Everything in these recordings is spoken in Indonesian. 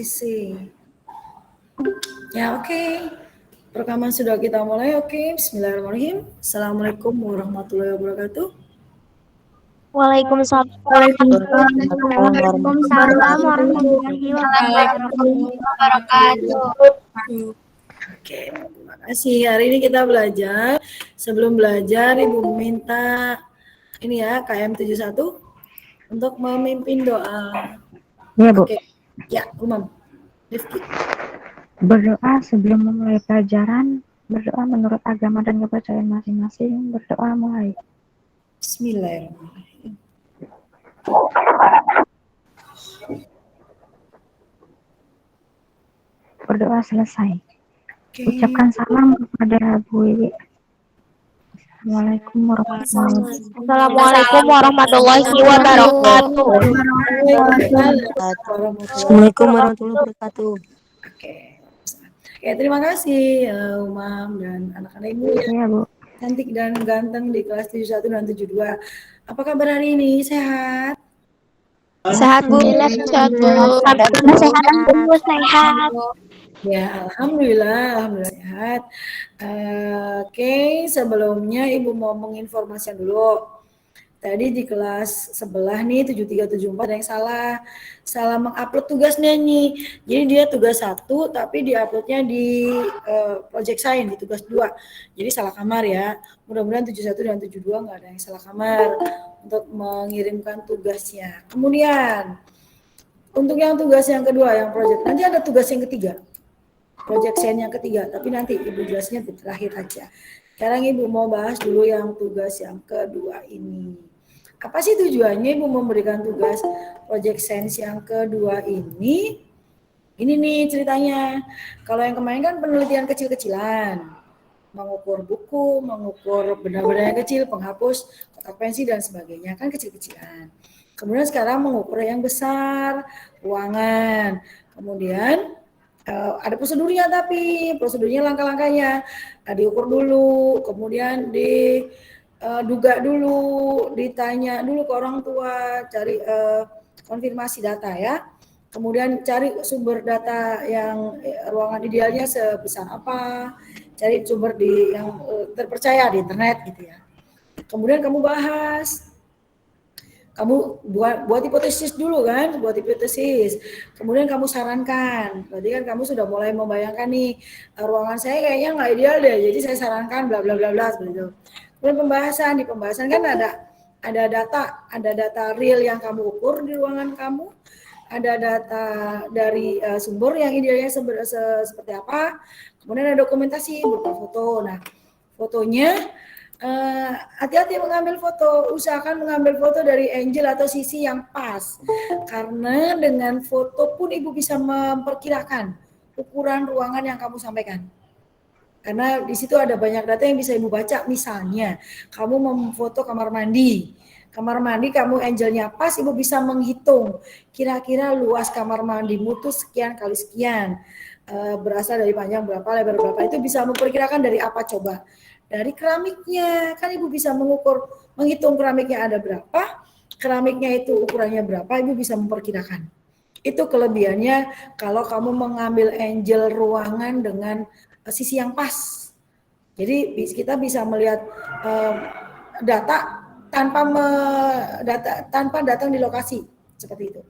Isi. Ya oke. Rekaman sudah kita mulai. Oke. Bismillahirrahmanirrahim. Assalamualaikum warahmatullahi wabarakatuh. Waalaikumsalam warahmatullahi wabarakatuh. Oke, terima kasih. Hari ini kita belajar. Sebelum belajar, Ibu minta ini ya, KM 71 untuk memimpin doa. Ya, Bu. Oke. Ya, Umam. Rifki. Berdoa sebelum memulai pelajaran, berdoa menurut agama dan kepercayaan masing-masing, berdoa mulai. Bismillahirrahmanirrahim. Berdoa selesai. Oke. Ucapkan salam kepada Bu Wiwi. Assalamualaikum warahmatullahi wabarakatuh. Assalamualaikum warahmatullahi wabarakatuh. Oke. Oke, terima kasih Umam dan anak-anak Ibu ya. Iya, Bu. Cantik dan ganteng di kelas 71 dan 72. Apa kabar hari ini? Sehat? Sehat, Bu. Sehat, Bu. Sehat. Ya, alhamdulillah sehat. Oke, sebelumnya Ibu mau menginformasikan dulu. Tadi di kelas sebelah nih 7374 ada yang salah mengupload tugasnya nih. Jadi dia tugas 1 tapi diuploadnya di project sign di tugas 2. Jadi salah kamar ya. Mudah-mudahan 71 dan 72 nggak ada yang salah kamar untuk mengirimkan tugasnya. Kemudian untuk yang tugas yang kedua yang project, nanti ada tugas yang ketiga. Project sign yang ketiga, tapi nanti Ibu jelasnya di terakhir aja. Sekarang Ibu mau bahas dulu yang tugas yang kedua ini. Apa sih tujuannya Ibu memberikan tugas project science yang kedua ini? Ini nih ceritanya. Kalau yang kemarin kan penelitian kecil-kecilan. Mengukur buku, mengukur benda-benda yang kecil, penghapus, kotak pensil dan sebagainya. Kan kecil-kecilan. Kemudian sekarang mengukur yang besar, ruangan. Kemudian ada prosedurnya tapi prosedurnya langkah-langkahnya diukur dulu, kemudian diduga dulu, ditanya dulu ke orang tua, cari konfirmasi data ya, kemudian cari sumber data yang ruangan idealnya sebesar apa, cari sumber yang terpercaya di internet gitu ya. Kemudian kamu bahas. Kamu buat hipotesis dulu kan, buat hipotesis. Kemudian kamu sarankan. Berarti kan kamu sudah mulai membayangkan nih, ruangan saya kayaknya nggak ideal deh, jadi saya sarankan bla bla bla bla seperti itu. Kemudian di pembahasan kan ada data real yang kamu ukur di ruangan kamu, ada data dari sumber yang idealnya seperti apa, kemudian ada dokumentasi berupa foto. Nah, fotonya hati-hati mengambil foto, usahakan mengambil foto dari angle atau sisi yang pas, karena dengan foto pun Ibu bisa memperkirakan ukuran ruangan yang kamu sampaikan, karena di situ ada banyak data yang bisa Ibu baca. Misalnya kamu memfoto kamar mandi kamu angle-nya pas, Ibu bisa menghitung kira-kira luas kamar mandimu tuh sekian kali sekian, berasal dari panjang berapa, lebar berapa, itu bisa memperkirakan dari apa coba? Dari keramiknya, kan Ibu bisa menghitung keramiknya ada berapa, keramiknya itu ukurannya berapa, Ibu bisa memperkirakan. Itu kelebihannya kalau kamu mengambil angle ruangan dengan sisi yang pas. Jadi kita bisa melihat data tanpa datang di lokasi, seperti itu.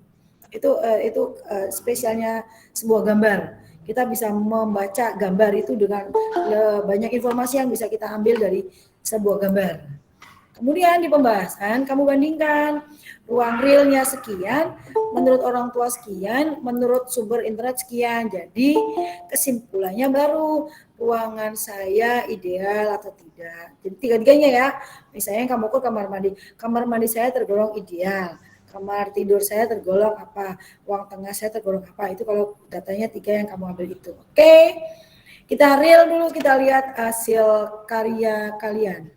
Itu spesialnya sebuah gambar. Kita bisa membaca gambar itu dengan banyak informasi yang bisa kita ambil dari sebuah gambar. Kemudian di pembahasan kamu bandingkan ruang realnya sekian, menurut orang tua sekian, menurut sumber internet sekian. Jadi kesimpulannya baru ruangan saya ideal atau tidak. Jadi tiga-tiganya ya. Misalnya kamu ukur kamar mandi saya tergolong ideal. Kamar tidur saya tergolong apa, ruang tengah saya tergolong apa, itu kalau datanya 3 yang kamu ambil itu. Oke, kita real dulu, kita lihat hasil karya kalian.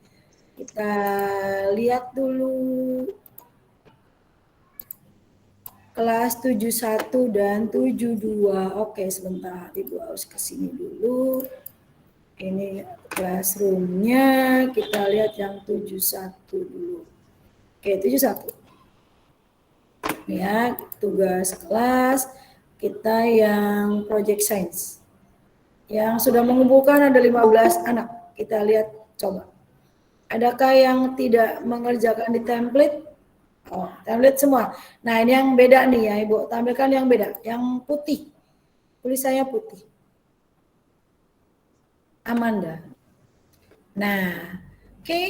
Kita lihat dulu kelas 71 dan 72. Oke, sebentar, Ibu harus ke sini dulu. Ini classroom-nya, kita lihat yang 71 dulu. Oke, 71. Ya, tugas kelas. kita yang project science. Yang sudah mengumpulkan ada 15 anak. Kita lihat coba. Adakah yang tidak mengerjakan di template? Oh, template semua. Nah, ini yang beda nih ya, Ibu. Tampilkan yang beda, yang putih. Tulisannya putih. Amanda. Nah, oke.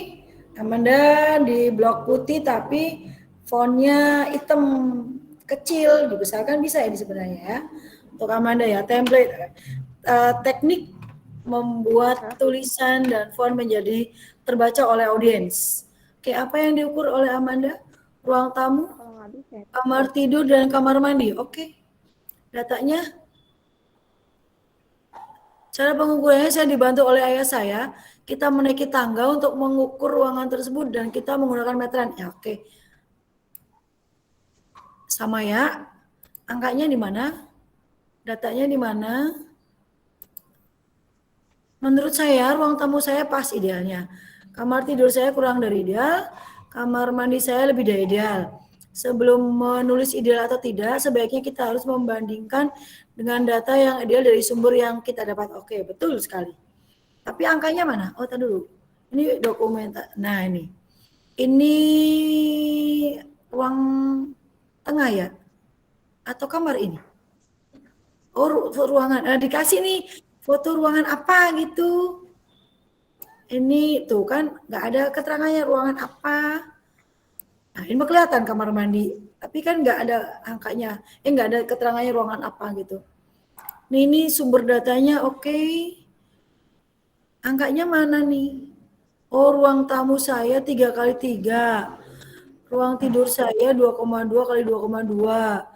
Amanda di blok putih tapi fontnya hitam kecil, dibesarkan bisa ini sebenarnya ya. Untuk Amanda ya, template teknik membuat tulisan dan font menjadi terbaca oleh audiens. Oke, apa yang diukur oleh Amanda? Ruang tamu, kamar tidur, dan kamar mandi. Oke, datanya. Cara pengukurannya saya dibantu oleh ayah saya. Kita menaiki tangga untuk mengukur ruangan tersebut dan kita menggunakan meteran. Ya, oke. Sama ya. Angkanya di mana? Datanya di mana? Menurut saya ruang tamu saya pas idealnya. Kamar tidur saya kurang dari ideal. Kamar mandi saya lebih dari ideal. Sebelum menulis ideal atau tidak, sebaiknya kita harus membandingkan dengan data yang ideal dari sumber yang kita dapat. Oke, betul sekali. Tapi angkanya mana? Oh, tadi dulu. Ini dokumen. Nah, ini. Ini ruang tengah ya? Atau kamar ini? Oh, ruangan. Dikasih nih foto ruangan apa gitu. Ini tuh kan nggak ada keterangannya ruangan apa. Nah, ini kelihatan kamar mandi. Tapi kan nggak ada angkanya. Nggak ada keterangannya ruangan apa gitu. Ini sumber datanya oke. Angkanya mana nih? Oh, ruang tamu saya 3x3. Ruang tidur saya 2,2 kali 2,2.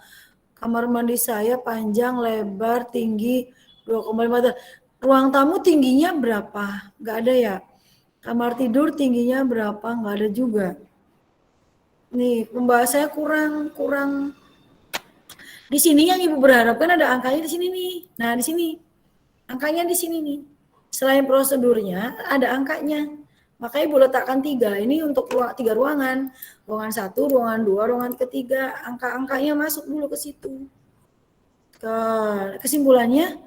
Kamar mandi saya panjang, lebar, tinggi 2,5 meter. Ruang tamu tingginya berapa? Nggak ada ya. Kamar tidur tingginya berapa? Nggak ada juga. Nih, pembahasannya kurang. Di sini yang Ibu berharapkan ada angkanya di sini nih. Nah, di sini. Angkanya di sini nih. Selain prosedurnya, ada angkanya. Makanya Ibu letakkan 3. Ini untuk 3 ruangan. Ruangan 1, ruangan 2, ruangan ketiga. Angka-angkanya masuk dulu ke situ. Kesimpulannya,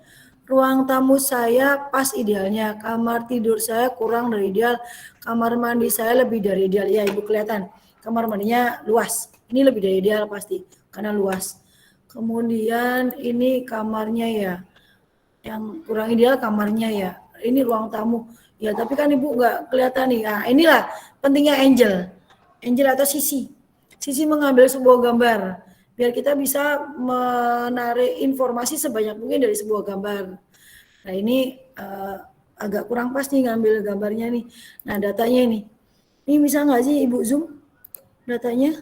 ruang tamu saya pas idealnya. Kamar tidur saya kurang dari ideal. Kamar mandi saya lebih dari ideal. Ya, Ibu kelihatan. Kamar mandinya luas. Ini lebih dari ideal pasti. Karena luas. Kemudian ini kamarnya ya. Yang kurang ideal kamarnya ya. Ini ruang tamu. Ya, tapi kan Ibu nggak kelihatan nih. Nah, inilah pentingnya Angel. Angel atau Sisi. Sisi mengambil sebuah gambar. Biar kita bisa menarik informasi sebanyak mungkin dari sebuah gambar. Nah, ini agak kurang pas nih ngambil gambarnya nih. Nah, datanya ini. Ini bisa nggak sih Ibu zoom datanya?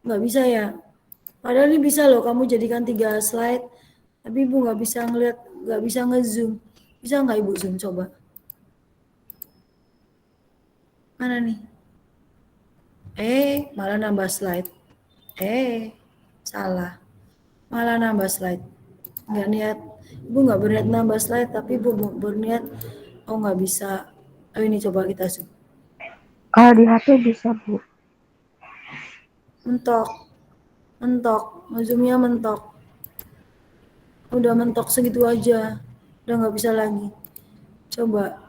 Nggak bisa ya. Padahal ini bisa loh kamu jadikan 3 slide. Tapi Ibu nggak bisa ngeliat, nggak bisa ngezoom. Bisa nggak Ibu zoom coba? Mana nih? Malah nambah slide. Salah. Malah nambah slide. Nggak niat. Ibu nggak berniat nambah slide, tapi Ibu berniat, nggak bisa. Ini coba kita zoom. Kalau di HP bisa, Bu. Mentok. Zoomnya mentok. Udah mentok segitu aja. Udah nggak bisa lagi. Coba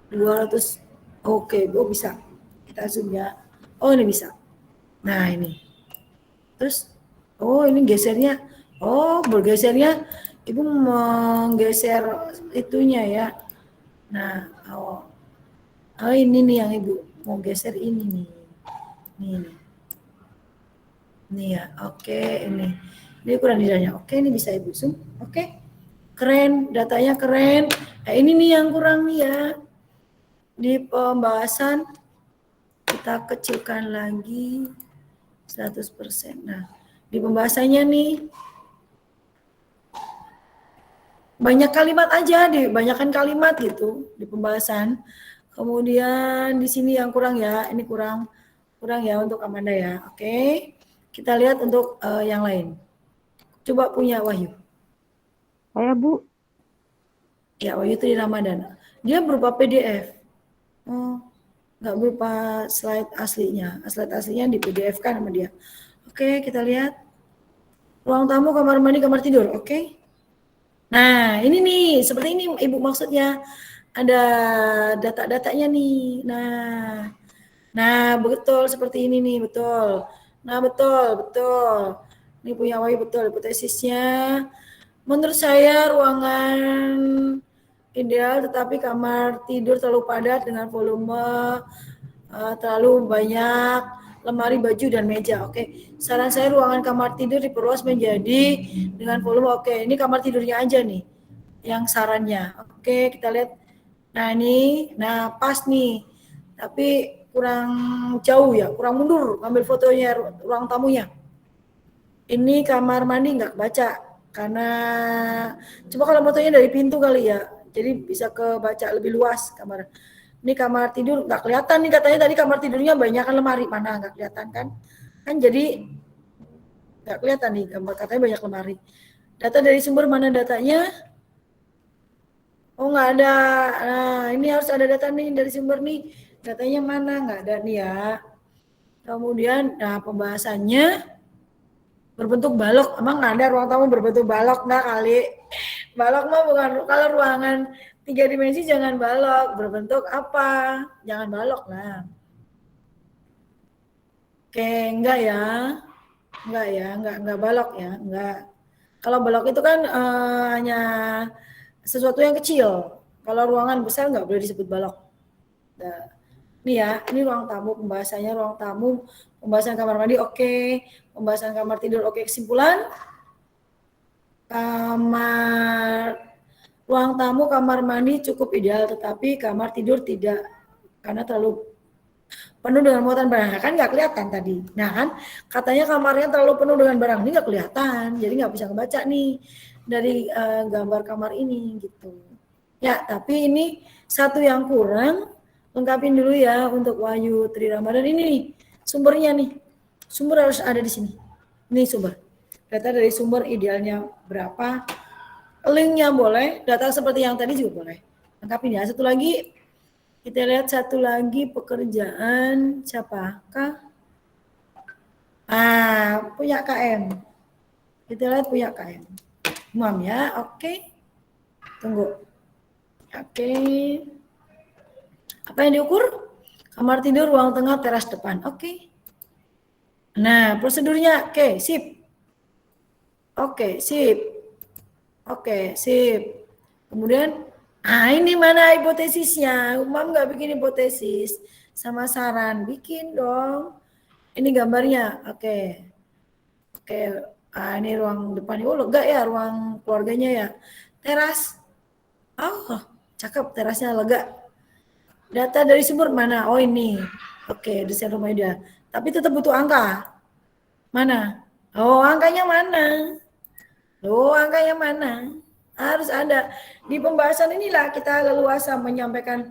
200. Oke, Bu bisa. Kita zoom ya. Oh, ini bisa. Nah, ini. Terus, ini gesernya. Bergesernya. Ibu menggeser itunya ya. Nah, ini nih yang Ibu mau geser ini nih. Nih ya, oke ini. Ini ukuran lidahnya. Oke, ini bisa Ibu zoom. Oke. Keren, datanya keren. Nah, ini nih yang kurang nih ya. Di pembahasan kita kecilkan lagi 100%. Nah, di pembahasannya nih banyak kalimat aja, banyakkan kalimat gitu di pembahasan. Kemudian di sini yang kurang ya, ini kurang ya untuk Amanda ya. Oke. Kita lihat untuk yang lain. Coba punya Wahyu. Saya, Bu. Ya, Wahyu itu di Ramadan. Dia berupa PDF. Nggak berupa slide aslinya. Slide aslinya di PDF kan sama dia. Oke, kita lihat. ruang tamu, kamar mandi, kamar tidur, oke? Nah, ini nih, seperti ini Ibu maksudnya. Ada data-datanya nih. Nah, betul seperti ini nih, betul. Nah, betul. Ini punya Wahyu betul hipotesisnya. Menurut saya ruangan ideal, tetapi kamar tidur terlalu padat dengan volume terlalu banyak lemari, baju, dan meja. Oke, saran saya ruangan kamar tidur diperluas menjadi dengan volume. Oke, ini kamar tidurnya aja nih, yang sarannya. Oke, kita lihat. Nah ini, nah pas nih, tapi kurang jauh ya, kurang mundur ambil fotonya ruang tamunya. Ini kamar mandi nggak kebaca karena coba kalau fotonya dari pintu kali ya, jadi bisa kebaca lebih luas kamar. Ini kamar tidur nggak kelihatan nih, katanya tadi kamar tidurnya banyak kan lemari, mana nggak kelihatan kan? Kan jadi nggak kelihatan nih, gambar katanya banyak lemari. Data dari sumber mana datanya? Oh nggak ada. Nah ini harus ada data nih dari sumber nih. Datanya mana? Nggak ada nih ya. Kemudian, nah pembahasannya berbentuk balok. Emang nggak ada ruang tamu berbentuk balok? Nggak kali. Balok mah bukan, kalau ruangan 3 dimensi jangan balok. Berbentuk apa? Jangan balok lah. Oke, enggak ya. Enggak ya, enggak balok ya, enggak. Kalau balok itu kan hanya sesuatu yang kecil. Kalau ruangan besar nggak boleh disebut balok. Nah, ini ya, ini ruang tamu, pembahasannya ruang tamu, pembahasan kamar mandi oke, pembahasan kamar tidur oke. Kesimpulan, ruang tamu, kamar mandi cukup ideal, tetapi kamar tidur tidak, karena terlalu penuh dengan muatan barang. Kan nggak kelihatan tadi. Nah kan, katanya kamarnya terlalu penuh dengan barang, ini nggak kelihatan, jadi nggak bisa ngebaca nih dari gambar kamar ini gitu. Ya, tapi ini satu yang kurang, lengkapin dulu ya untuk Wahyu Tri Ramadan ini nih, sumbernya nih. Sumber harus ada di sini. Ini sumber. Data dari sumber idealnya berapa? Linknya boleh, data seperti yang tadi juga boleh. Lengkapin ya. Satu lagi, kita lihat satu lagi pekerjaan siapakah? Punya KM. Kita lihat punya KM. Imam ya, oke. Tunggu. Oke. Apa yang diukur? Kamar tidur, ruang tengah, teras depan. Oke. Nah, prosedurnya, oke, sip. Oke, sip. Oke, sip. Kemudian, ini mana hipotesisnya? Umam nggak bikin hipotesis. Sama saran, bikin dong. Ini gambarnya, oke. Oke, ini ruang depan. Oh, lega ya ruang keluarganya ya. Teras. Oh, cakep, terasnya lega. Data dari sumber mana? Oh ini. Oke, desain rumah dia. Tapi tetap butuh angka. Mana? Oh, angkanya mana? Oh, angkanya mana? Harus ada. Di pembahasan inilah kita leluasa menyampaikan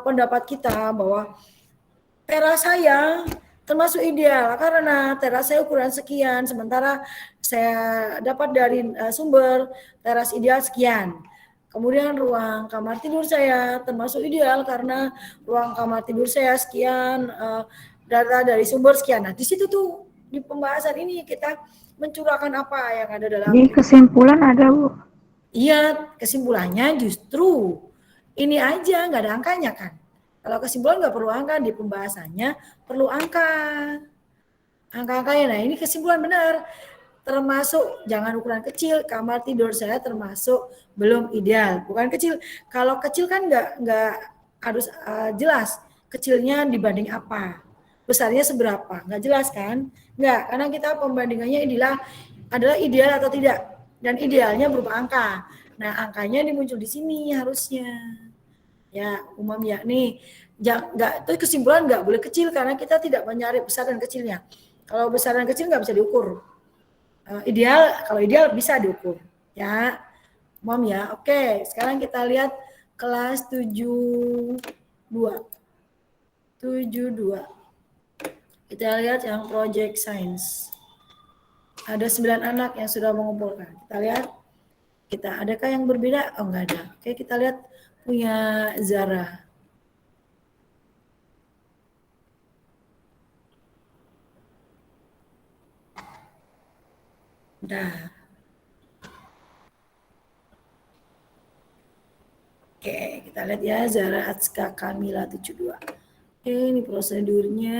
pendapat kita bahwa teras saya termasuk ideal karena teras saya ukuran sekian, sementara saya dapat dari sumber teras ideal sekian. Kemudian ruang kamar tidur saya termasuk ideal karena ruang kamar tidur saya sekian, data dari sumber sekian. Nah, di situ tuh di pembahasan ini kita mencurahkan apa yang ada dalam. Di kesimpulan ada, Bu. Iya, kesimpulannya justru ini aja, nggak ada angkanya kan. Kalau kesimpulan nggak perlu angka, di pembahasannya perlu angka. Angka-angkanya, nah ini kesimpulan benar. Termasuk jangan ukuran kecil, kamar tidur saya termasuk belum ideal. Bukan kecil, kalau kecil kan nggak harus jelas kecilnya dibanding apa. Besarnya seberapa, nggak jelas kan? Nggak, karena kita pembandingannya adalah ideal atau tidak. Dan idealnya berupa angka. Nah, angkanya dimuncul di sini harusnya. Ya, umum ya. Nih, nggak, itu kesimpulan nggak boleh kecil karena kita tidak mencari besar dan kecilnya. Kalau besar dan kecil nggak bisa diukur. Ideal, kalau ideal bisa diukur. Ya, umum ya. Oke, sekarang kita lihat kelas 72. 72. Kita lihat yang project science. Ada 9 anak yang sudah mengumpulkan. Kita lihat, adakah yang berbeda? Oh, enggak ada. Oke, kita lihat punya Zara. Nah. Oke, kita lihat ya, Zara Atska Kamila 72. Ini prosedurnya.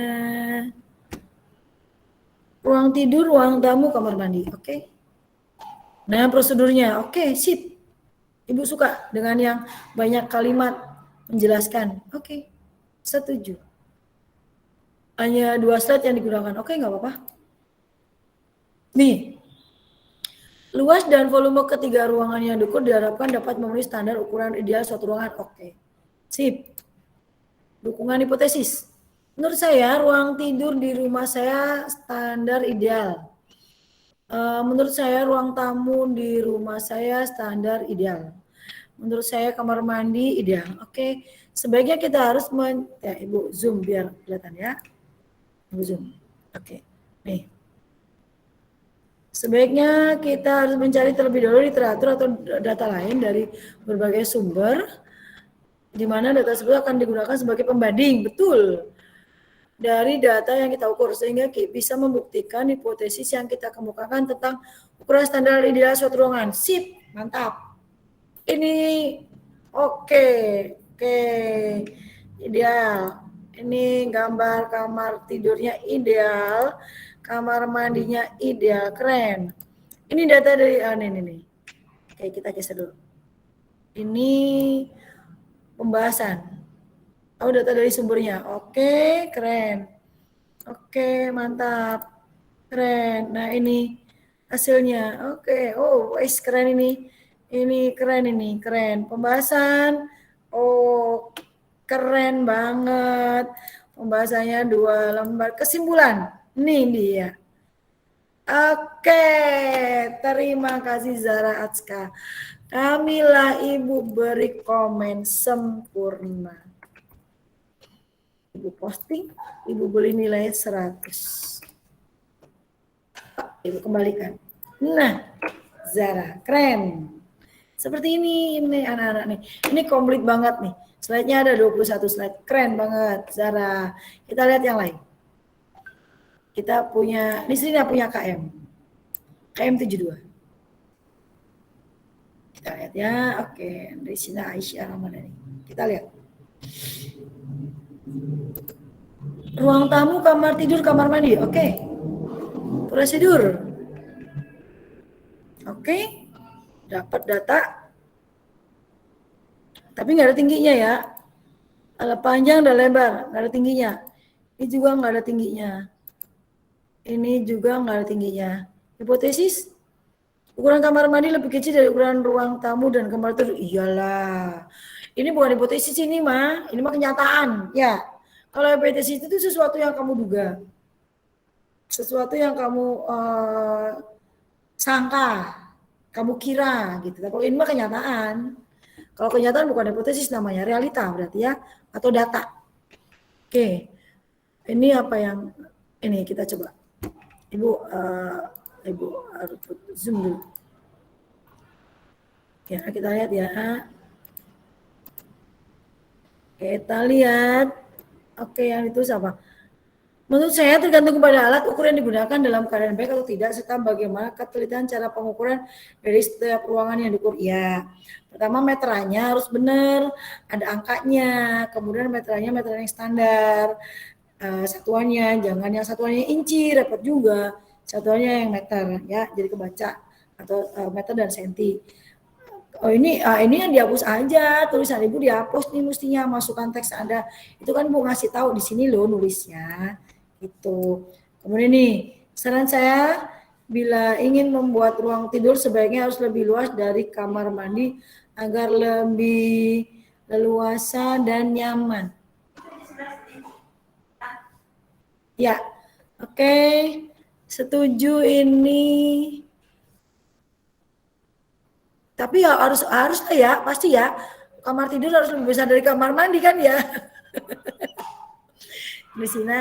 Ruang tidur, ruang tamu, kamar mandi. Oke. Nah, prosedurnya. Oke, sip. Ibu suka dengan yang banyak kalimat menjelaskan. Oke, setuju. Hanya 2 slide yang digunakan. Oke, nggak apa-apa. Nih, luas dan volume ketiga ruangan yang diukur diharapkan dapat memenuhi standar ukuran ideal suatu ruangan. Oke, sip. Dukungan hipotesis. Menurut saya, ruang tidur di rumah saya standar ideal. Menurut saya, ruang tamu di rumah saya standar ideal. Menurut saya, kamar mandi ideal. Oke, sebaiknya kita harus ya, Ibu zoom biar kelihatan ya. Ibu zoom. Oke, nih. Sebaiknya kita harus mencari terlebih dahulu literatur atau data lain dari berbagai sumber, di mana data tersebut akan digunakan sebagai pembanding, betul, dari data yang kita ukur, sehingga bisa membuktikan hipotesis yang kita kemukakan tentang ukuran standar ideal suatu ruangan. Sip, mantap. Ini oke, ideal. Ini gambar kamar tidurnya ideal, kamar mandinya ideal, keren. Ini data dari ini. Oke, kita geser dulu. Ini pembahasan. Oh, data dari sumbernya. Oke, keren. Oke, mantap. Keren. Nah, ini hasilnya. Oke. Oh, keren ini. Ini keren ini, keren. Pembahasan. Oh, keren banget. Pembahasannya 2 lembar. Kesimpulan. Ini dia. Oke, terima kasih Zara Atska. Kamila, Ibu beri komen sempurna. Ibu posting, Ibu beli nilai 100. Ibu kembalikan. Nah, Zara, keren. Seperti ini anak-anak nih. Ini komplit banget nih. Slide-nya ada 21 slide. Keren banget, Zara. Kita lihat yang lain. Kita punya, di sini punya KM. KM 72. Kita lihat ya. Oke, dari sini Aisyah Ramadhani. Kita lihat. Ruang tamu, kamar tidur, kamar mandi. Oke. Prosedur. Oke. Dapat data. Tapi nggak ada tingginya ya. Ada panjang dan lebar, nggak ada tingginya. Ini juga nggak ada tingginya. Ini juga nggak ada tingginya. Hipotesis. Ukuran kamar mandi lebih kecil dari ukuran ruang tamu dan kamar tidur. Iyalah. Ini bukan hipotesis ini mah. Ini mah kenyataan. Ya. Kalau hipotesis itu sesuatu yang kamu duga. Sesuatu yang kamu sangka. Kamu kira gitu. Tapi ini mah kenyataan. Kalau kenyataan bukan hipotesis namanya. Realita berarti ya. Atau data. Oke. Ini apa yang ini kita coba. Ibu harus zoom dulu. Ya, kita lihat ya. Kita lihat. Oke, yang itu siapa? Menurut saya tergantung kepada alat ukur yang digunakan dalam keadaan baik atau tidak, serta bagaimana ketelitian cara pengukuran dari setiap ruangan yang diukur. Ya, pertama meterannya harus benar, ada angkanya, kemudian meterannya meteran yang standar, satuannya jangan yang satuannya inci, repot juga, satuannya yang meter ya, jadi kebaca atau meter dan senti. Oh ini yang dihapus aja, tulisan Ibu dihapus nih mestinya, masukkan teks ada. Itu kan Ibu ngasih tahu di sini loh nulisnya. Itu. Kemudian nih, saran saya bila ingin membuat ruang tidur sebaiknya harus lebih luas dari kamar mandi agar lebih leluasa dan nyaman. Ya, oke. Setuju ini. Tapi ya harus lah ya, pasti ya. Kamar tidur harus lebih besar dari kamar mandi kan ya. Di sini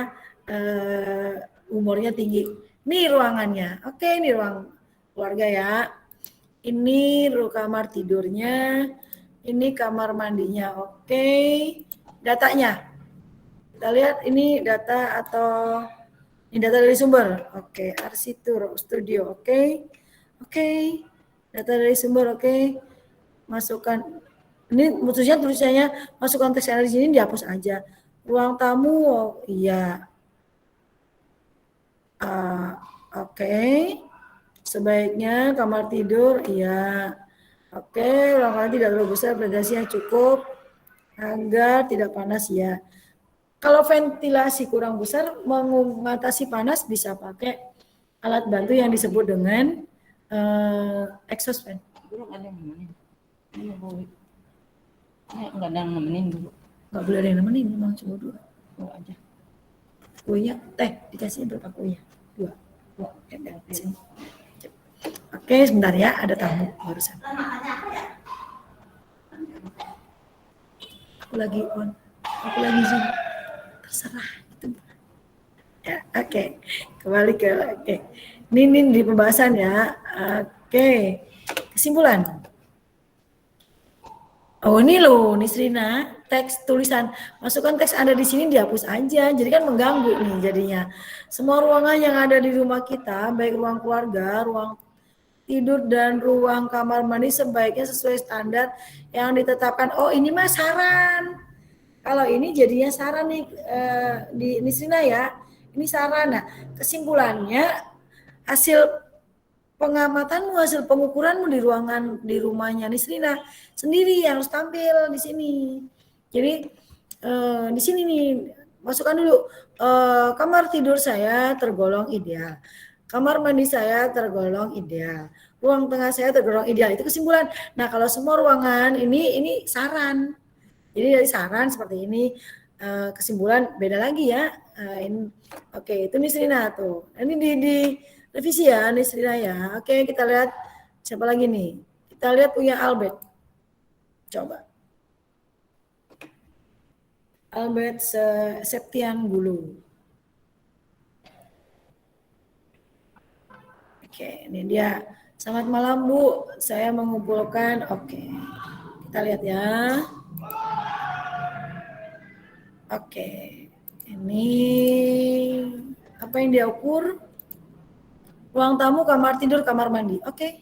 umurnya tinggi. Ini ruangannya. Oke, ini ruang keluarga ya. Ini kamar tidurnya. Ini kamar mandinya. Oke. Datanya. Kita lihat ini data atau ini data dari sumber. Oke, arsitektur studio. Oke. Oke. Data dari sumber, oke. Masukkan. Ini tulisannya masukkan teks analis ini dihapus aja. Ruang tamu, oh, iya. Oke. Sebaiknya kamar tidur, iya. Oke, ruangan tidak terlalu besar, ventilasi yang cukup agar tidak panas, ya. Kalau ventilasi kurang besar, mengatasi panas bisa pakai alat bantu yang disebut dengan exhaust fan. Dulu ada yang nemenin. Nggak ada yang nemenin dulu. Nggak boleh ada yang nemenin, memang cuma 2. Dua aja. Kuenya, dikasih berapa kuenya? 2. Sini. Oke, sebentar ya, ada tamu barusan. Aku lagi on, aku lagi zoom. Terserah itu. Ya, oke. Kembali ke Ini di pembahasan ya. Oke. Kesimpulan. Oh, ini loh, Nisrina, teks tulisan. Masukkan teks ada di sini dihapus aja. Jadi kan mengganggu nih jadinya. Semua ruangan yang ada di rumah kita, baik ruang keluarga, ruang tidur dan ruang kamar mandi sebaiknya sesuai standar yang ditetapkan. Oh, ini mah saran. Kalau ini jadinya saran nih di Nisrina ya. Ini saran. Nah, kesimpulannya hasil pengamatanmu, hasil pengukuranmu di rumahnya Nisrina sendiri yang harus tampil di sini. Jadi di sini nih masukkan dulu kamar tidur saya tergolong ideal. Kamar mandi saya tergolong ideal. Ruang tengah saya tergolong ideal. Itu kesimpulan. Nah, kalau semua ruangan ini saran. Jadi dari saran seperti ini, kesimpulan beda lagi ya. Oke, itu Nisrina tuh. Ini di revisi ya Nisrina ya. Oke, kita lihat siapa lagi nih. Kita lihat punya Albert. Coba. Albert Septian Gulu. Oke, ini dia. Selamat malam Bu, saya mengumpulkan. Oke, kita lihat ya. Oke, ini apa yang dia ukur? Ruang tamu, kamar tidur, kamar mandi. Oke.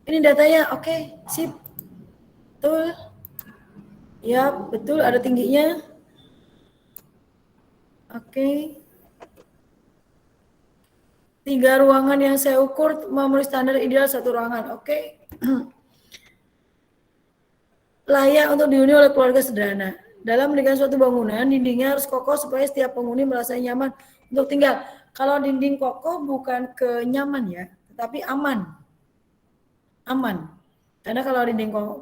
Ini datanya. Oke, sip. Betul. Ya, betul. Ada tingginya. Oke. 3 ruangan yang saya ukur memenuhi standar ideal 1 ruangan. Oke. Layak untuk dihuni oleh keluarga sederhana. Dalam mendirikan suatu bangunan, dindingnya harus kokoh supaya setiap penghuni merasa nyaman untuk tinggal. Kalau dinding kokoh bukan kenyaman ya, tetapi aman. Aman. Karena kalau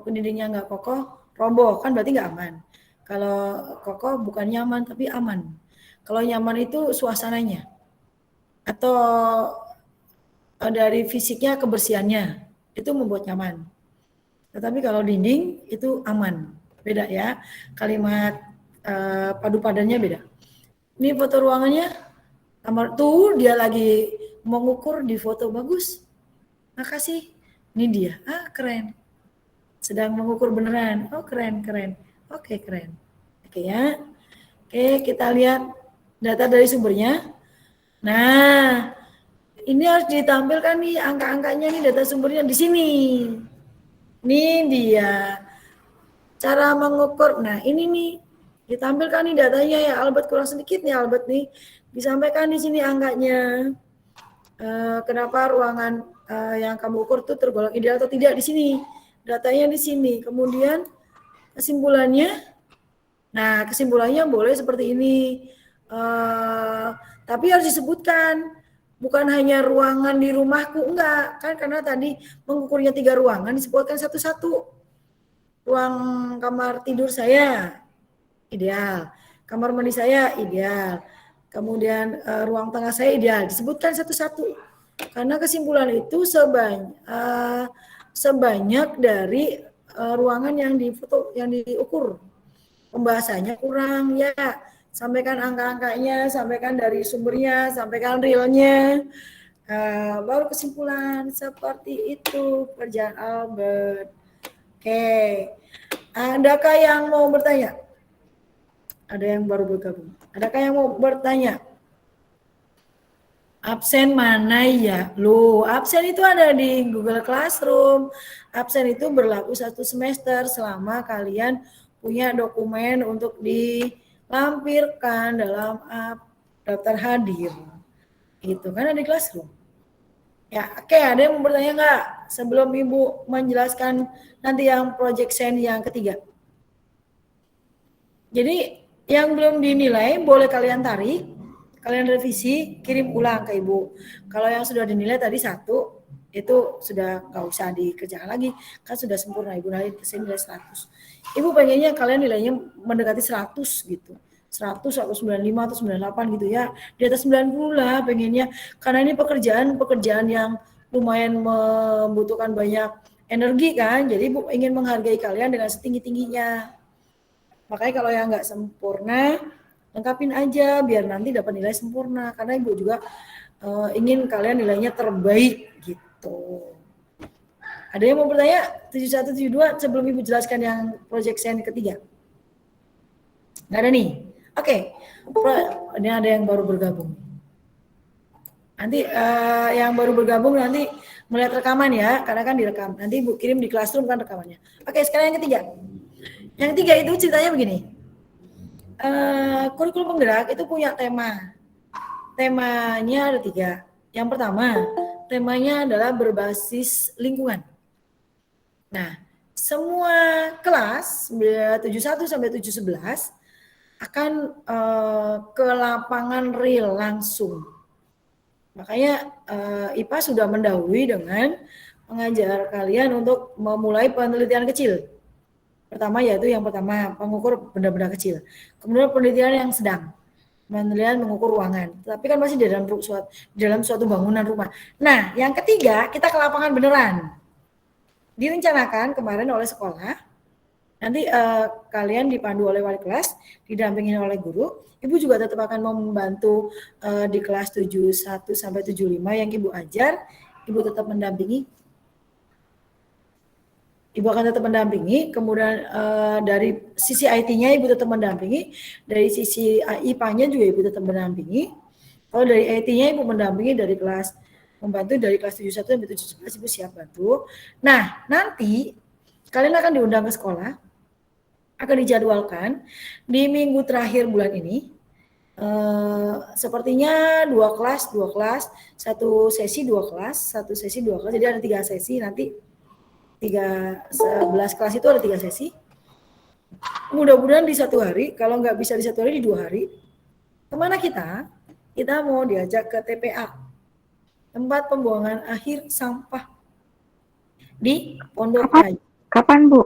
dindingnya nggak kokoh, roboh kan berarti nggak aman. Kalau kokoh bukan nyaman tapi aman. Kalau nyaman itu suasananya atau dari fisiknya, kebersihannya itu membuat nyaman. Tetapi kalau dinding itu aman. Beda ya, kalimat padu padannya beda. Ini foto ruangannya, kamar tuh dia lagi mengukur di foto bagus. Makasih, ini dia, keren. Sedang mengukur beneran, oh keren. Oke keren, oke ya. Oke kita lihat data dari sumbernya. Nah, ini harus ditampilkan nih angka-angkanya nih data sumbernya di sini. Ini dia. Cara mengukur, nah ini nih ditampilkan nih datanya ya Albert, kurang sedikit nih Albert nih, disampaikan di sini angkanya. Kenapa ruangan yang kamu ukur itu tergolong ideal atau tidak di sini, datanya di sini. Kemudian kesimpulannya, nah kesimpulannya boleh seperti ini, tapi harus disebutkan. Bukan hanya ruangan di rumahku, enggak kan, karena tadi mengukurnya 3 ruangan disebutkan satu-satu. Ruang kamar tidur saya ideal, kamar mandi saya ideal, kemudian ruang tengah saya ideal, disebutkan satu-satu. Karena kesimpulan itu sebanyak dari ruangan yang difoto, yang diukur. Pembahasannya kurang ya, sampaikan angka-angkanya, sampaikan dari sumbernya, sampaikan realnya, baru kesimpulan. Seperti itu kerjaan Albert. Oke, adakah yang mau bertanya? Ada yang baru bergabung. Adakah yang mau bertanya? Absen mana ya? Loh, absen itu ada di Google Classroom. Absen itu berlaku 1 semester selama kalian punya dokumen untuk dilampirkan dalam daftar hadir. Itu kan ada di Classroom. Ya, oke, ada yang mau bertanya nggak sebelum Ibu menjelaskan nanti yang project send yang ketiga? Jadi yang belum dinilai boleh kalian tarik, kalian revisi, kirim ulang ke Ibu. Kalau yang sudah dinilai tadi 1, itu sudah nggak usah dikerjakan lagi, kan sudah sempurna. Ibu nilai 100. Ibu pengennya kalian nilainya mendekati 100 gitu. 100 atau 95 atau 98 gitu ya. Di atas 90 lah pengennya. Karena ini pekerjaan yang lumayan membutuhkan banyak energi kan. Jadi Ibu ingin menghargai kalian dengan setinggi-tingginya. Makanya kalau yang nggak sempurna, lengkapin aja biar nanti dapat nilai sempurna. Karena Ibu juga ingin kalian nilainya terbaik gitu. Ada yang mau bertanya? 71, 72 sebelum Ibu jelaskan yang project send ketiga? Nggak ada nih? Oke. Ini ada yang baru bergabung. Nanti yang baru bergabung nanti melihat rekaman ya, karena kan direkam. Nanti Ibu kirim di Classroom kan rekamannya. Oke, sekarang yang ketiga. Yang ketiga itu ceritanya begini. Kurikulum penggerak itu punya tema. Temanya ada 3. Yang pertama, temanya adalah berbasis lingkungan. Nah, semua kelas 71 sampai 711 akan ke lapangan real langsung. Makanya IPA sudah mendahului dengan mengajar kalian untuk memulai penelitian kecil. Pertama yaitu yang pertama mengukur benda-benda kecil. Kemudian penelitian yang sedang, penelitian mengukur ruangan. Tapi kan masih di dalam suatu bangunan rumah. Nah, yang ketiga kita ke lapangan beneran. Direncanakan kemarin oleh sekolah. Nanti kalian dipandu oleh wali kelas, didampingi oleh guru. Ibu juga tetap akan membantu di kelas 71 sampai 75 yang Ibu ajar. Ibu tetap mendampingi. Ibu akan tetap mendampingi, kemudian dari sisi IT-nya Ibu tetap mendampingi, dari sisi IPA-nya juga Ibu tetap mendampingi. Kalau dari IT-nya Ibu mendampingi dari kelas, membantu dari kelas 71 sampai 711 Ibu siap bantu. Nah, nanti kalian akan diundang ke sekolah, akan dijadwalkan di minggu terakhir bulan ini. Sepertinya 2 kelas, 1 sesi 2 kelas, 1 sesi 2 kelas, jadi ada 3 sesi nanti. 11 kelas itu ada 3 sesi. Mudah-mudahan di 1 hari, kalau nggak bisa di 1 hari, di 2 hari. Kemana kita? Kita mau diajak ke TPA, tempat pembuangan akhir sampah di Pondok Raya. Kapan, Bu?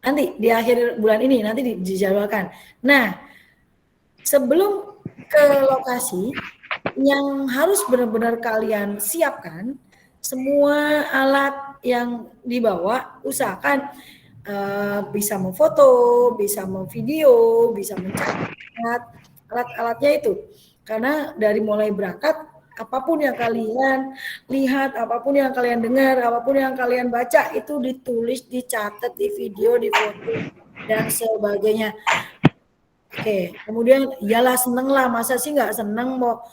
Nanti di akhir bulan ini, nanti dijadwalkan. Nah, sebelum ke lokasi, yang harus benar-benar kalian siapkan, semua alat yang dibawa, usahakan bisa memfoto, bisa memvideo, bisa mencatat, alat-alatnya itu. Karena dari mulai berangkat, apapun yang kalian lihat, apapun yang kalian dengar, apapun yang kalian baca, itu ditulis, dicatat, di video, di foto, dan sebagainya. Oke, kemudian iyalah seneng lah, masa sih nggak seneng mau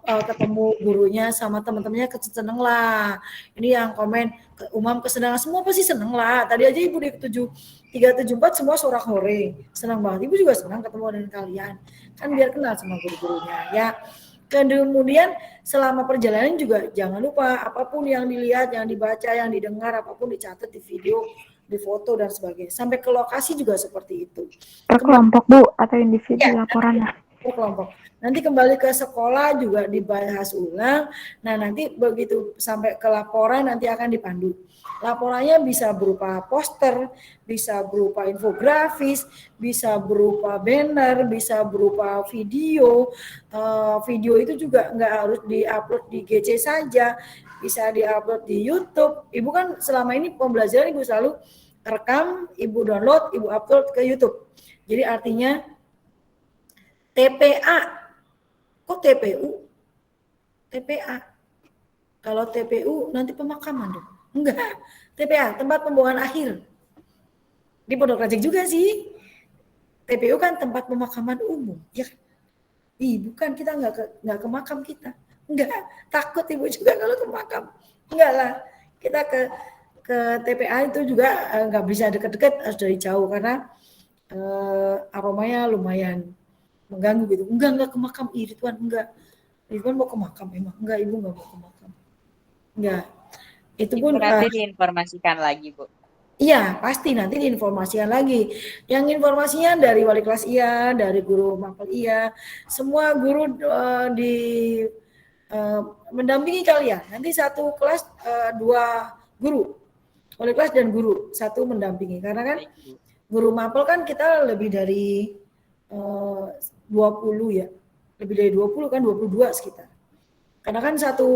ketemu gurunya sama teman-temannya, seneng lah. Ini yang komen Umam kesenangan, semua pasti seneng lah. Tadi aja Ibu di 374 semua sorak hore, senang banget. Ibu juga senang ketemu dengan kalian, kan biar kenal sama guru-gurunya ya. Kemudian selama perjalanan juga jangan lupa apapun yang dilihat, yang dibaca, yang didengar, apapun dicatat di video, di foto dan sebagainya. Sampai ke lokasi juga seperti itu. Per kelompok, Bu, atau individu Ya, laporannya? Per kelompok. Nanti kembali ke sekolah juga dibahas ulang. Nah, nanti begitu sampai ke laporan nanti akan dipandu. Laporannya bisa berupa poster, bisa berupa infografis, bisa berupa banner, bisa berupa video. Video itu juga nggak harus diupload di GC saja, bisa diupload di YouTube. Ibu kan selama ini pembelajaran Ibu selalu rekam, Ibu download, Ibu upload ke YouTube. Jadi artinya TPA, kok TPU? TPA. Kalau TPU nanti pemakaman dong. Enggak, TPA, tempat pembuangan akhir. Di Pondok Rajek juga sih. TPU kan tempat pemakaman umum, ya kan? Bukan, kita nggak ke makam kita. Enggak, takut ibu juga kalau ke makam. Enggak lah, kita ke TPA itu juga nggak bisa deket-deket, harus dari jauh karena aromanya lumayan mengganggu gitu. Enggak ke makam, Ridwan enggak. Ridwan mau ke makam emang? Enggak, ibu enggak mau ke makam. Enggak. Itu Ibu pun nanti diinformasikan lagi, Bu. iya, pasti nanti diinformasikan lagi. Yang informasinya dari wali kelas iya, dari guru mapel iya, semua guru mendampingi kalian. Nanti satu kelas 2 guru, wali kelas dan guru, satu mendampingi. Karena kan guru mapel kan kita lebih dari 20 ya, lebih dari 20 kan, 22 sekitar. Karena kan satu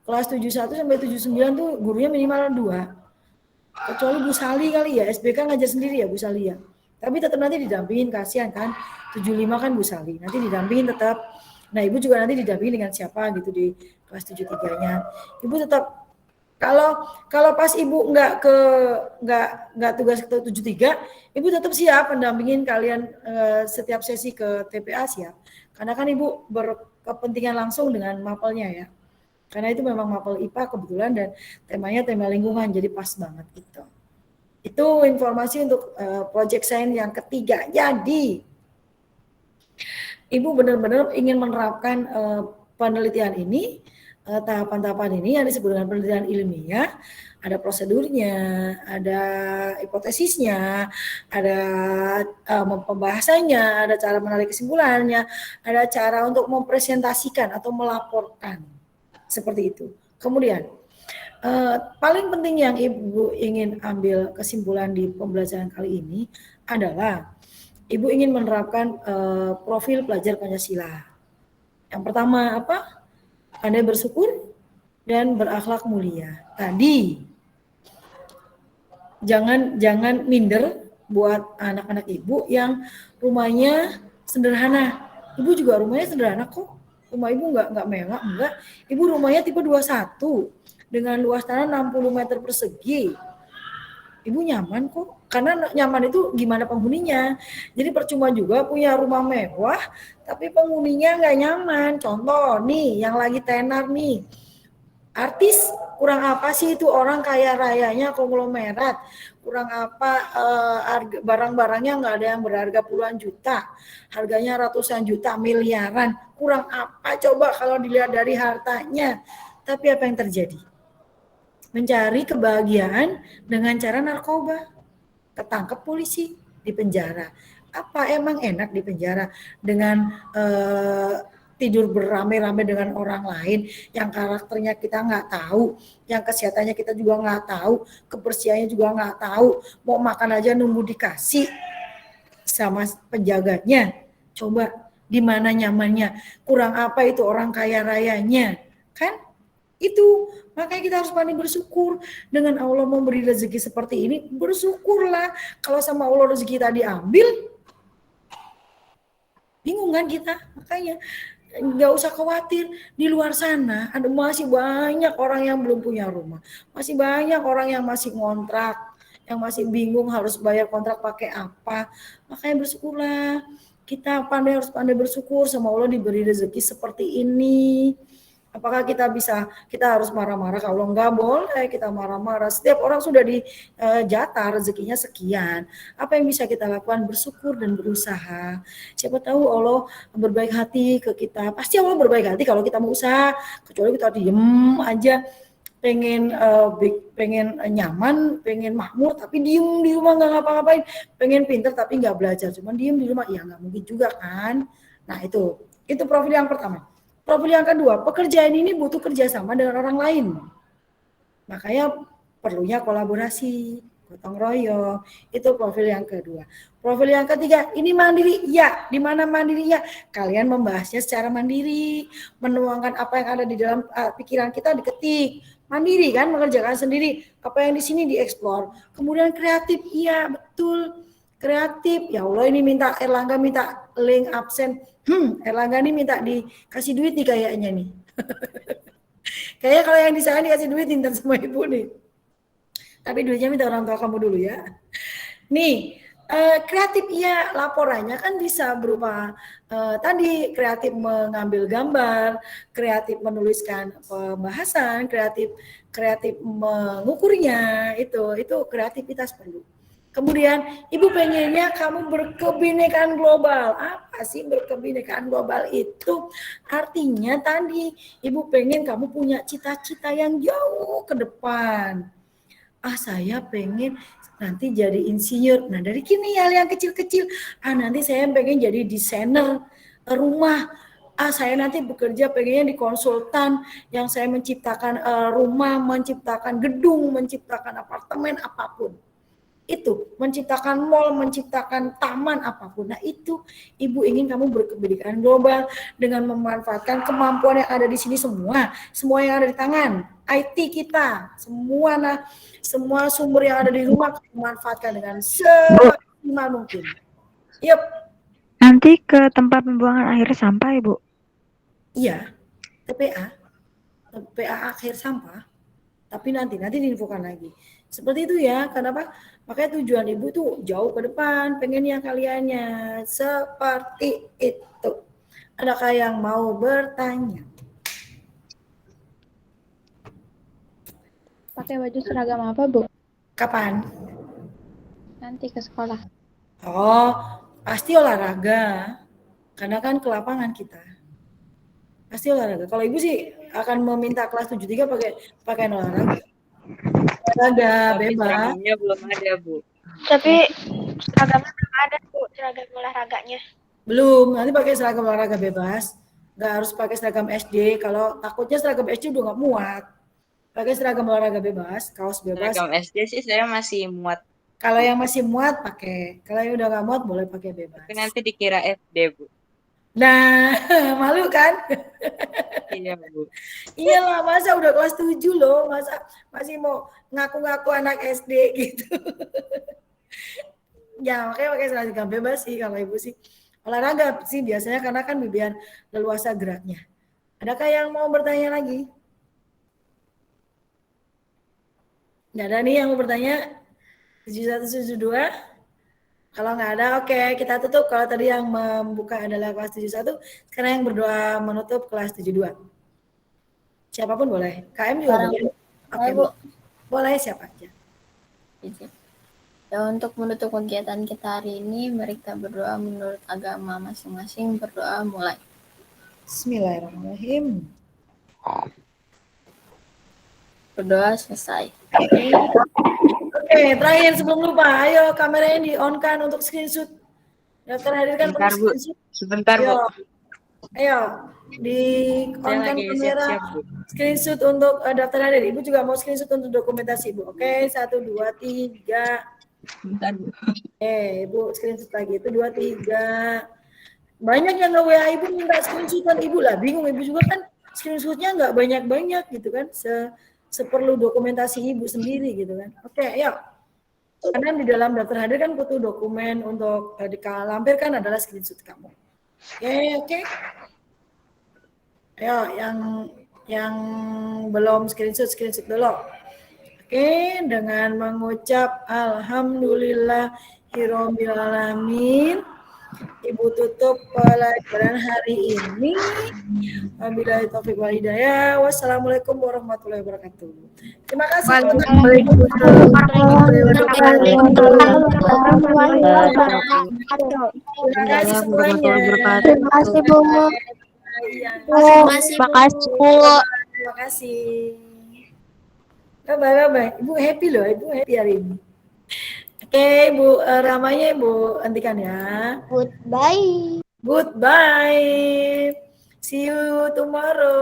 kelas 71 sampai 79 tuh gurunya minimal 2. Kecuali Bu Sali kali ya, SBK ngajar sendiri ya Bu Sali ya. Tapi tetap nanti didampingin, kasihan kan. 75 kan Bu Sali, nanti didampingin tetap. Nah, Ibu juga nanti didampingin dengan siapa gitu di kelas 73-nya. Ibu tetap kalau pas Ibu nggak tugas ke 73, Ibu tetap siap mendampingin kalian setiap sesi ke TPA siap. Karena kan Ibu berkepentingan langsung dengan mapelnya ya. Karena itu memang mapel IPA kebetulan dan temanya tema lingkungan, jadi pas banget gitu. Itu informasi untuk project science yang ketiga. Jadi, Ibu benar-benar ingin menerapkan penelitian ini, tahapan-tahapan ini yang disebut dengan penelitian ilmiah, ada prosedurnya, ada hipotesisnya, ada pembahasannya, ada cara menarik kesimpulannya, ada cara untuk mempresentasikan atau melaporkan. Seperti itu. Kemudian, paling penting yang Ibu ingin ambil kesimpulan di pembelajaran kali ini adalah Ibu ingin menerapkan profil pelajar Pancasila. Yang pertama apa? Pandai bersyukur dan berakhlak mulia. Tadi jangan minder buat anak-anak Ibu yang rumahnya sederhana. Ibu juga rumahnya sederhana kok. Rumah Ibu nggak mewah, enggak. Ibu rumahnya tipe 21 dengan luas tanah 60 meter persegi. Ibu nyaman kok, karena nyaman itu gimana penghuninya. Jadi percuma juga punya rumah mewah, tapi penghuninya nggak nyaman. Contoh nih, yang lagi tenar nih, artis kurang apa sih itu orang kaya rayanya konglomerat, kurang apa barang-barangnya nggak ada yang berharga puluhan juta, harganya ratusan juta, miliaran, kurang apa coba kalau dilihat dari hartanya. Tapi apa yang terjadi? Mencari kebahagiaan dengan cara narkoba, ketangkep polisi, di penjara. Apa emang enak di penjara dengan tidur beramai-ramai dengan orang lain yang karakternya kita nggak tahu, yang kesehatannya kita juga nggak tahu, kebersihannya juga nggak tahu, mau makan aja nunggu dikasih sama penjaganya. Coba di mana nyamannya? Kurang apa itu orang kaya rayanya? Kan? Itu makanya kita harus pandai bersyukur. Dengan Allah memberi rezeki seperti ini, bersyukurlah. Kalau sama Allah rezeki tadi ambil, bingung kan kita? Makanya nggak usah khawatir, di luar sana ada masih banyak orang yang belum punya rumah, masih banyak orang yang masih ngontrak, yang masih bingung harus bayar kontrak pakai apa. Makanya bersyukurlah, kita harus pandai bersyukur sama Allah diberi rezeki seperti ini. Apakah kita harus marah-marah? Kalau enggak boleh kita marah-marah. Setiap orang sudah dijatah rezekinya sekian. Apa yang bisa kita lakukan? Bersyukur dan berusaha. Siapa tahu Allah berbaik hati ke kita. Pasti Allah berbaik hati kalau kita mau usaha. Kecuali kita diem aja, pengen nyaman, pengen makmur, tapi diem di rumah nggak ngapa-ngapain. Pengen pinter tapi nggak belajar, cuman diem di rumah. Ya nggak mungkin juga kan. Nah itu profil yang pertama. Profil yang kedua, pekerjaan ini butuh kerjasama dengan orang lain. Makanya perlunya kolaborasi, gotong royong. Itu profil yang kedua. Profil yang ketiga, ini mandiri. Ya, di mana mandirinya? Kalian membahasnya secara mandiri, menuangkan apa yang ada di dalam pikiran kita diketik. Mandiri kan, mengerjakan sendiri. Apa yang di sini dieksplor. Kemudian kreatif, iya betul. Kreatif, ya Allah ini Erlangga minta link absen. Erlangga ini minta dikasih duit nih kayaknya nih. Kayaknya kalau yang di sana dikasih duit ntar sama ibu nih. Tapi duitnya minta orang tua kamu dulu ya. Nih, Kreatif iya, laporannya kan bisa berupa tadi kreatif mengambil gambar, kreatif menuliskan pembahasan, kreatif mengukurnya, itu kreativitas perlu. Kemudian ibu pengennya kamu berkebinekaan global. Apa sih berkebinekaan global itu? Artinya tadi ibu pengen kamu punya cita-cita yang jauh ke depan. Saya pengen nanti jadi insinyur. Nah, dari kini hal yang kecil-kecil. Nanti saya pengen jadi desainer rumah. Saya nanti bekerja pengennya di konsultan yang saya menciptakan rumah, menciptakan gedung, menciptakan apartemen, apapun. Itu, menciptakan mall, menciptakan taman, apapun. Nah, itu ibu ingin kamu berkebinekaan global dengan memanfaatkan kemampuan yang ada di sini semua yang ada di tangan, IT kita, semua sumber yang ada di rumah memanfaatkan dengan semaksimal mungkin. Yep. Nanti ke tempat pembuangan akhir sampah, Ibu? Iya, TPA akhir sampah, tapi nanti diinfokan lagi. Seperti itu ya, kenapa? Makanya tujuan ibu tuh jauh ke depan, pengennya kaliannya seperti itu. Adakah yang mau bertanya? Pakai baju seragam apa, Bu? Kapan? Nanti ke sekolah. Pasti olahraga. Karena kan ke lapangan kita. Pasti olahraga. Kalau ibu sih akan meminta kelas 73 pakai olahraga. Olahraga bebas. Seragamnya belum ada, Bu. Tapi seragamnya belum ada, Bu, seragam olahraganya. Belum, nanti pakai seragam olahraga bebas. Nggak harus pakai seragam SD. Kalau takutnya seragam SD udah nggak muat. Pakai seragam olahraga bebas, kaos bebas. Seragam SD sih saya masih muat. Kalau yang masih muat pakai. Kalau yang udah nggak muat boleh pakai bebas. Tapi nanti dikira SD, Bu. Nah, malu kan? Iya, Bu. Iyalah, masa udah kelas 7 loh, masa masih mau ngaku-ngaku anak SD gitu. Ya, makanya pakai seragam bebas sih kalau ibu sih. Olahraga sih biasanya karena kan biar leluasa geraknya. Adakah yang mau bertanya lagi? Nggak ada nih yang mau bertanya? 7172? Kalau nggak ada, oke, kita tutup. Kalau tadi yang membuka adalah kelas 71, sekarang yang berdoa menutup kelas 72. Siapapun boleh. KM juga boleh. Oke, Bu. Boleh siapa aja. Ya, untuk menutup kegiatan kita hari ini, mari kita berdoa menurut agama masing-masing. Berdoa mulai. Bismillahirrahmanirrahim. Berdoa selesai. Oke, terakhir sebelum lupa, ayo kameranya di-on-kan untuk screenshot. Daftar hadir kan Sebentar, Bu. screenshot. Sebentar, Bu. Ayo, di-on-kan lagi kamera. siap-siap, Bu. Screenshot untuk daftar hadir. Ibu juga mau screenshot untuk dokumentasi, Bu. Oke, 1, 2, 3. Sebentar, Bu. Ibu screenshot lagi. Itu 2, 3. Banyak yang nge-WA Ibu minta screenshotan Ibu lah. Bingung Ibu juga kan screenshotnya nggak banyak-banyak gitu kan. Seperlu dokumentasi Ibu sendiri gitu kan. Oke, ayo. Karena di dalam daftar hadir kan butuh dokumen untuk dikalampirkan adalah screenshot kamu. Oke. Ayo, yang belum screenshot dulu. Oke, dengan mengucap alhamdulillahirabbil alamin. Ibu tutup pelajaran hari ini. Wabillahi taufiq wal hidayah. Wassalamualaikum warahmatullahi wabarakatuh. Terima kasih. Terima kasih semuanya. Terima kasih, Bu. Terima kasih, Bu. Terima kasih. Bye. Ibu happy loh, Ibu happy hari ini. Oke, Ibu ramanya Ibu hentikan ya. Goodbye. Goodbye. See you tomorrow.